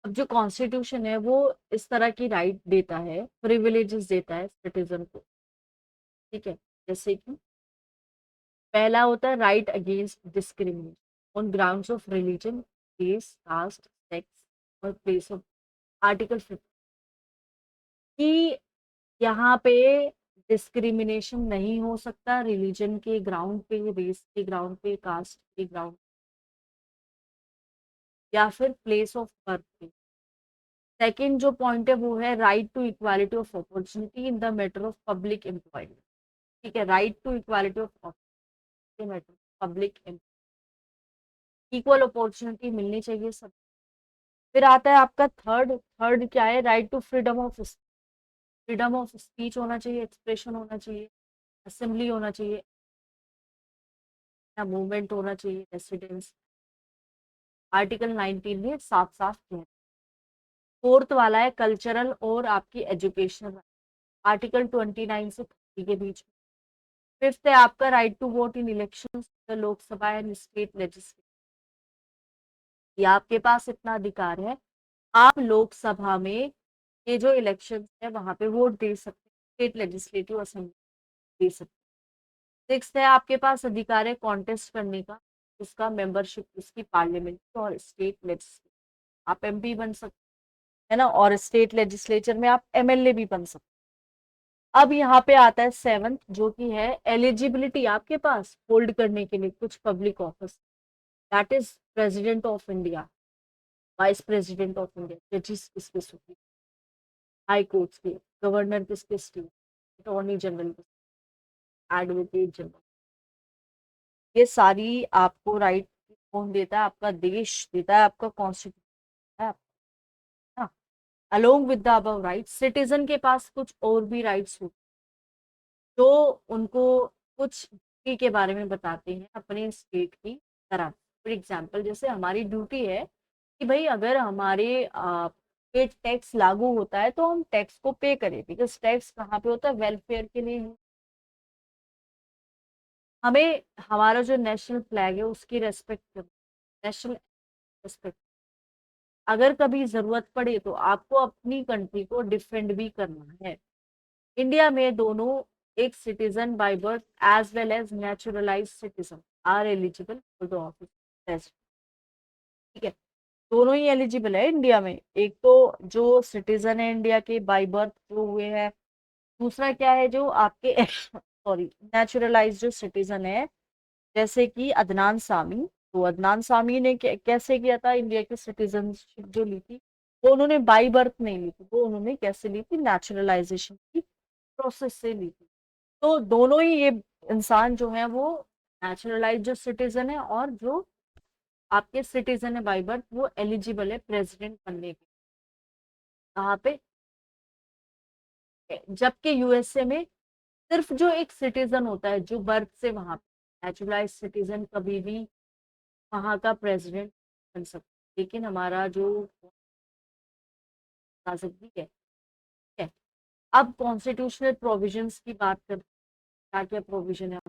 अब जो कॉन्स्टिट्यूशन है वो इस तरह की राइट देता है, प्रिविलेजेस देता है सिटीजन को, ठीक है। जैसे कि पहला होता है right against discrimination on grounds of religion, race, caste, sex और प्लेस ऑफ, आर्टिकल 50, कि यहाँ पे डिस्क्रिमिनेशन नहीं हो सकता रिलीजन के ग्राउंड पे, रेस के ग्राउंड पे, कास्ट के ग्राउंड या फिर प्लेस ऑफ बर्थ पे। सेकेंड जो पॉइंट है वो है right to equality of opportunity in the matter of public employment, ठीक है। Right to equality of opportunity matter public, equal opportunity मिलनी चाहिए सब। फिर आता है आपका थर्ड, थर्ड क्या है, right to freedom of, freedom of speech होना चाहिए, एक्सप्रेशन होना चाहिए, असेंबली होना चाहिए, या मूवमेंट होना चाहिए, रेसिडेंस। आर्टिकल 19 में साफ साफ किया। फोर्थ वाला है कल्चरल और आपकी एजुकेशनल, आर्टिकल 29 से 30 के बीच में। फिफ्थ है आपका right to vote in election, Lok Sabha and state legislature, ये आपके पास इतना अधिकार है, आप लोकसभा में ये जो इलेक्शन है वहां पे वोट दे सकते हैं, स्टेट लेजिस्लेटिव असेंबली दे सकते हैं। सिक्स है आपके पास अधिकार है कॉन्टेस्ट करने का, उसका मेंबरशिप उसकी पार्लियामेंट और स्टेट लेजिस्लेचर, आप एमपी बन सकते है ना, और स्टेट लेजिस्लेचर में आप एमएलए भी बन सकते। अब यहाँ पे आता है सेवंथ, जो कि है एलिजिबिलिटी आपके पास होल्ड करने के लिए कुछ public office, that is president of India, vice president of India, जजेस किसके सुप्रीम, हाई कोर्ट्स के, गवर्नर किसके state, attorney general, advocate general, ये सारी आपको राइट कौन देता है, आपका देश देता है, आपका कॉन्स्टिट्यूशन है ना। Along with the above right, citizen के पास कुछ और भी राइट्स होते हैं जो उनको कुछ ड्यूटी के बारे में बताते हैं अपने स्टेट की तरह। फॉर एग्जाम्पल जैसे हमारी ड्यूटी है कि भाई अगर हमारे पे टैक्स लागू होता है तो हम टैक्स को पे करें, बिकॉज टैक्स कहाँ पे होता है, वेलफेयर के लिए है। हमें हमारा जो नेशनल फ्लैग है उसकी रेस्पेक्ट करनी, नेशनल रेस्पेक्ट, अगर कभी जरूरत पड़े तो आपको अपनी कंट्री को डिफेंड भी करना है। इंडिया में दोनों, एक citizen by birth as well as naturalise citizen are eligible for the office, ठीक है। दोनों ही एलिजिबल है इंडिया में, एक तो जो सिटीजन है इंडिया के बाय बर्थ जो हुए हैं, दूसरा क्या है जो आपके सॉरी नेचुरलाइज जो सिटीजन है, जैसे कि अदनान सामी। तो अदनान सामी ने कैसे किया था, इंडिया की सिटीजनशिप जो ली थी वो उन्होंने बाई बर्थ नहीं ली थी, वो उन्होंने कैसे ली थी, नेचुरलाइजेशन की प्रोसेस से ली थी। तो दोनों ही ये इंसान जो है वो नेचुरलाइज जो सिटीजन है और जो आपके सिटीजन है बाई बर्थ, वो एलिजिबल है प्रेसिडेंट बनने के। कहाँ पे, जबकि यूएसए में सिर्फ जो एक सिटीजन होता है जो बर्थ से वहां पे, नेचुरलाइज सिटीजन कभी भी वहां का प्रेसिडेंट बन सकता है। लेकिन हमारा जो बता सकती है, ठीक है। अब कॉन्स्टिट्यूशनल प्रोविजंस की बात करते हैं, क्या क्या प्रोविजन है।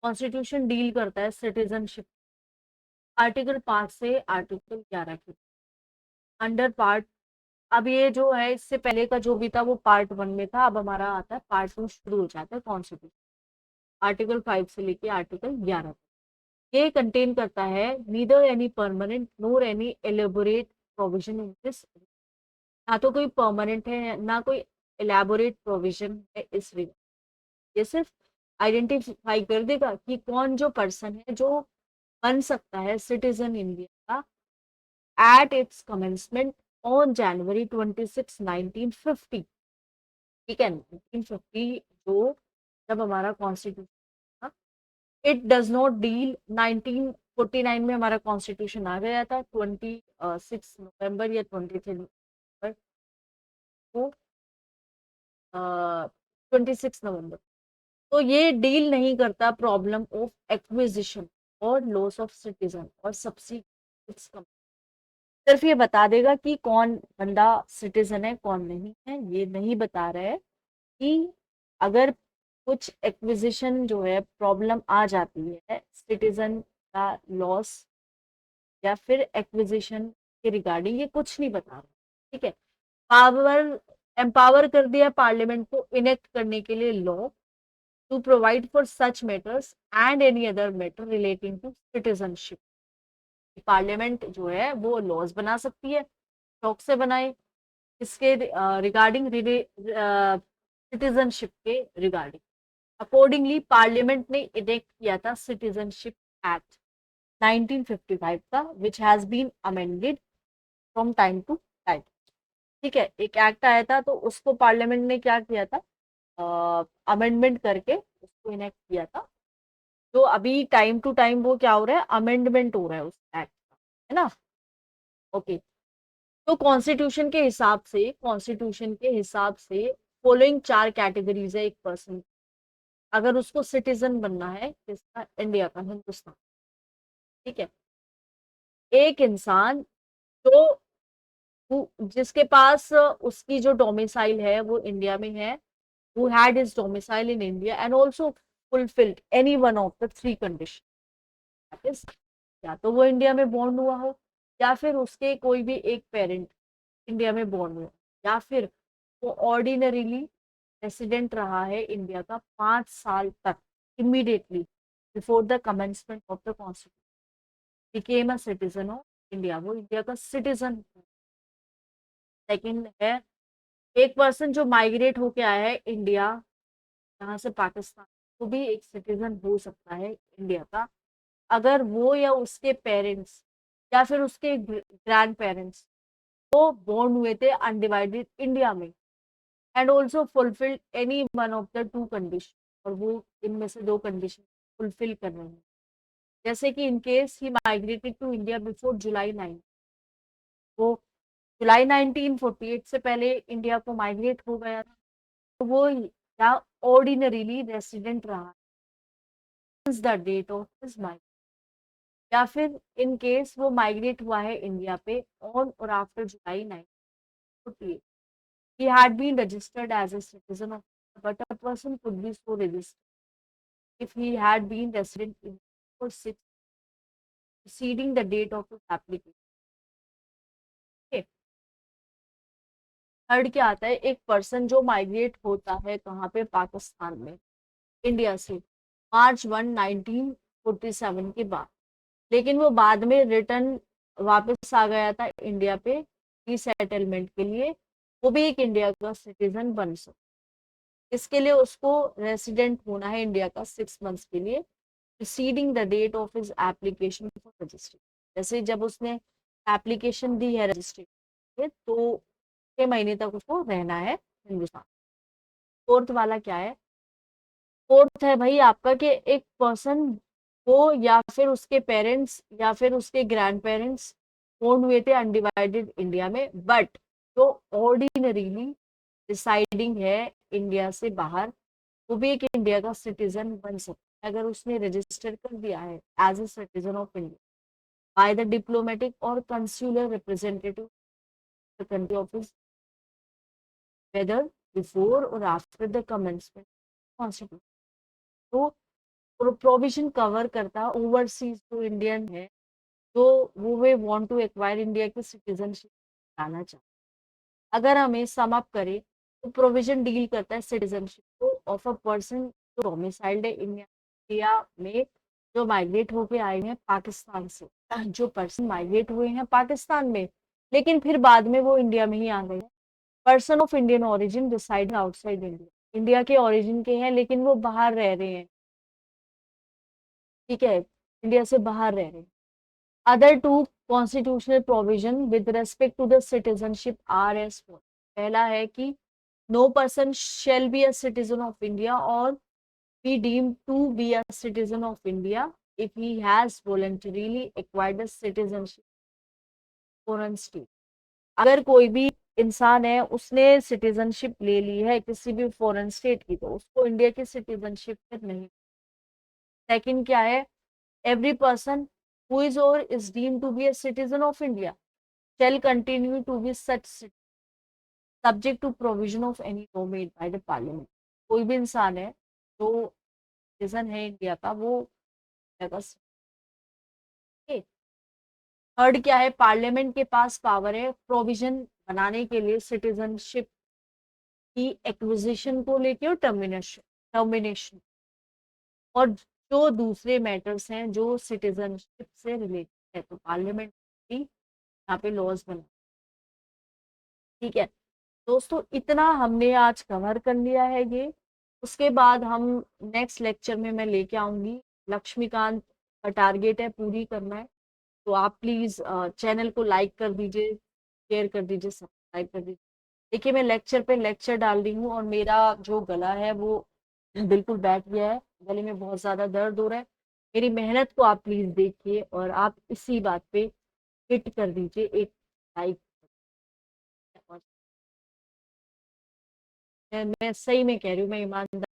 कॉन्स्टिट्यूशन डील करता है सिटीजनशिप, आर्टिकल 5 से आर्टिकल 11 के अंडर पार्ट। अब ये जो है इससे पहले का जो भी था वो पार्ट 1 में था, अब हमारा आता है पार्ट 2 शुरू हो जाता है कॉन्स्टिट्यूशन, आर्टिकल 5 से लेके आर्टिकल 11 तक। ये कंटेन करता है neither any permanent NOR any elaborate provision in this, ना तो कोई परमानेंट है ना कोई एलैबोरेट प्रोविजन है इस रिगार्ड। ये सिर्फ आइडेंटिफाई कर देगा कि कौन जो पर्सन है जो बन सकता है सिटीजन इंडिया का at its commencement on January 26, 1950, ठीक है। 1950 जो जब हमारा कॉन्स्टिट्यूशन था, इट डज नॉट डील, 1949 में हमारा कॉन्स्टिट्यूशन आ गया था, 26 नवंबर या 23 नवंबर को, 26 नवंबर। तो ये डील नहीं करता प्रॉब्लम ऑफ एक्विजिशन और लॉस ऑफ सिटीजन और सब्सिडी, सिर्फ ये बता देगा कि कौन बंदा सिटीजन है कौन नहीं है। ये नहीं बता रहा है कि अगर कुछ एक्विजिशन जो है प्रॉब्लम आ जाती है, सिटीजन का लॉस या फिर एक्विजिशन के रिगार्डिंग ये कुछ नहीं बता रहा, ठीक है। पावर एम्पावर कर दिया पार्लियामेंट को इनेक्ट करने के लिए law to provide for such matters and any other matter relating to citizenship. Parliament जो है वो लॉज बना सकती है, शौक से बनाए, इसके रिगार्डिंग सिटीजनशिप के रिगार्डिंग। अकॉर्डिंगली पार्लियामेंट ने इनेक्ट किया था सिटीजनशिप एक्ट 1955 का, which has been amended from time to time, ठीक है। एक एक्ट आया था तो उसको पार्लियामेंट ने क्या किया था, अमेंडमेंट करके उसको इनेक्ट किया था। तो अभी टाइम टू टाइम वो क्या हो रहा है, अमेंडमेंट हो रहा है उस एक्ट का, है ना। ओके, तो कॉन्स्टिट्यूशन के हिसाब से फॉलोइंग 4 कैटेगरीज है एक पर्सन, अगर उसको सिटीजन बनना है किसका, इंडिया का, हिंदुस्तान, ठीक है। एक इंसान जो जिसके पास उसकी जो डोमिसाइल है वो इंडिया में है, who had his domicile in India and also fulfilled any one of the 3 conditions, that is, या तो वो इंडिया में बॉर्न हुआ हो, या फिर उसके कोई भी एक पेरेंट इंडिया में बॉर्न हुआ, या फिर वो ऑर्डिनरीली रेसिडेंट रहा है इंडिया का 5 साल तक immediately before the commencement of the constitution, became a citizen of India, वो इंडिया का सिटीजन। सेकंड है, एक पर्सन जो माइग्रेट होके आया है इंडिया, यहाँ से पाकिस्तान, वो भी एक सिटीजन हो सकता है इंडिया का, अगर वो या उसके पेरेंट्स या फिर उसके ग्रैंड पेरेंट्स वो बोर्न हुए थे अनडिवाइडेड इंडिया में and also fulfilled any one of the 2 condition, और वो इनमें से 2 कंडीशन फुलफिल कर रहे हैं। जैसे कि इन केस ही migrated to India before July 9, वो जुलाई 1948 से पहले इंडिया को माइग्रेट हो गया था, तो वो या ऑर्डिनरीली रेसिडेंट रहा since the date of his migration, या फिर इन केस वो माइग्रेट हुआ है इंडिया पे ऑन और after July 1948, he had been registered as a citizen of India, but a person could be so registered if he had been resident in for 6 preceding the date of his application, okay? Third क्या आता है, एक person जो migrate होता है कहाँ पे, पाकिस्तान में इंडिया से मार्च 1 1947 के बाद, लेकिन वो बाद में रिटर्न वापस आ गया था इंडिया पे रीसेटलमेंट के लिए, वो भी एक इंडिया का सिटीजन बन सकता। इसके लिए उसको रेसिडेंट होना है इंडिया का 6 मंथ्स के लिए preceding the date of his application for registration. जैसे जब उसने एप्लीकेशन दी है रजिस्ट्रेशन, तो 6 महीने तक उसको रहना है हिंदुस्तान। फोर्थ वाला क्या है, फोर्थ है भाई आपका कि एक पर्सन को या फिर उसके पेरेंट्स या फिर उसके ग्रैंड पेरेंट्स बोर्न हुए थे अनडिवाइडेड इंडिया में, बट जो ऑर्डिनरीली रिसाइडिंग है इंडिया से बाहर, वो भी एक इंडिया का सिटीजन बन सकता है अगर उसने रजिस्टर कर दिया है as a citizen of India by the diplomatic और consular representative the country office, whether before और आफ्टर द कमेंसमेंट कॉन्स्टिट्यूशन। तो प्रोविजन कवर करता है ओवरसीज जो इंडियन है, तो वो we want to acquire India की सिटीजनशिप लाना चाहते। अगर हमें सम अप करें तो प्रोविजन डील करता है सिटीजनशिप को ऑफ अ पर्सन जो डोमिसाइल्ड है इंडिया में, जो माइग्रेट होके आए हैं पाकिस्तान से, जो पर्सन माइग्रेट हुए हैं पाकिस्तान में लेकिन फिर बाद में वो इंडिया में ही आ गए हैं, person of Indian origin reside outside India, India के ओरिजिन के हैं लेकिन वो बाहर रह रहे हैं, ठीक है, इंडिया से बाहर रह रहे हैं। Other 2 constitutional provision with respect to the citizenship are as follows. पहला है कि no person shall be a citizen of India और be deemed to be a citizen of India if he has voluntarily acquired a citizenship foreign state। अगर कोई भी इंसान है उसने सिटीजनशिप ले ली है किसी भी फॉरेन स्टेट की, तो उसको इंडिया की सिटीजनशिप फिर नहीं। सेकंड क्या है, every person who is or is deemed to be a citizen of India shall continue to be such subject to provision of any law made by the parliament। कोई भी इंसान है जो सिटीजन है इंडिया का, वो थर्ड क्या है, पार्लियामेंट के पास पावर है प्रोविजन बनाने के लिए सिटीजनशिप की एक्विजिशन को लेके और टर्मिनेशन और जो दूसरे मैटर्स हैं जो सिटीजनशिप से रिलेटेड है, तो पार्लियामेंट भी यहाँ पे लॉज बना। ठीक है दोस्तों, इतना हमने आज कवर कर लिया है ये। उसके बाद हम नेक्स्ट लेक्चर में मैं लेके आऊंगी लक्ष्मीकांत का टारगेट है पूरी करना है, तो आप प्लीज चैनल को लाइक कर दीजिए, शेयर कर दीजिए, सब्सक्राइब कर दीजिए। देखिए मैं लेक्चर पे लेक्चर डाल रही हूँ और मेरा जो गला है वो बिल्कुल बैठ गया है, गले में बहुत ज्यादा दर्द हो रहा है। मेरी मेहनत को आप प्लीज देखिए और आप इसी बात पे हिट कर दीजिए एक लाइक। मैं सही में कह रही हूँ, मैं ईमानदार